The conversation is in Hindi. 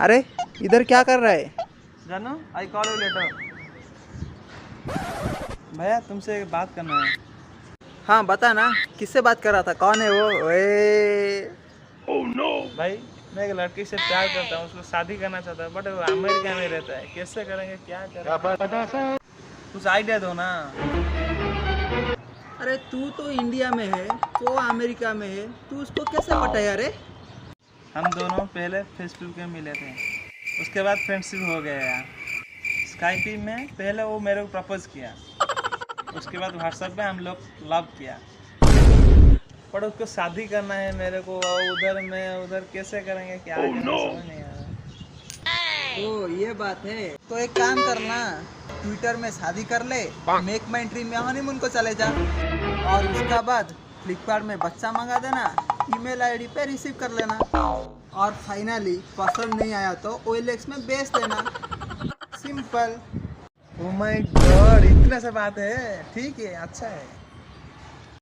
अरे इधर क्या कर रहा है? जानू आई कॉल यू लेटर। भैया तुमसे एक बात करना है। हाँ बता ना, किससे बात कर रहा था? कौन है वो? भाई मैं एक लड़की से प्यार करता हूँ, उसको शादी करना चाहता हूँ, बट वो अमेरिका में रहता है। कैसे करेंगे, क्या करेंगे? कुछ आइडिया दो ना। अरे तू तो इंडिया में है, वो अमेरिका में है, तू उसको कैसे पटाया रे? हम दोनों पहले फेसबुक पे मिले थे, उसके बाद फ्रेंडशिप हो गया यार। स्काइपी में पहले वो मेरे को प्रपोज किया, उसके बाद व्हाट्सएप पे हम लोग लव किया, पर उसको शादी करना है मेरे को। उधर मैं उधर कैसे करेंगे, क्या करेंगे, समझ नहीं आ रहा। ओ ये बात है, तो एक काम करना, ट्विटर में शादी कर ले, मेक माई ड्रीम में हनीमून को चले जा, और उसका बाद फ्लिपकार्ट में बच्चा मंगा देना, ईमेल आईडी पे रिसीव कर लेना, और फाइनली पसंद नहीं आया तो OLX में बेच देना। सिंपल। ओ माय गॉड, इतना सा बात है। ठीक है, अच्छा है।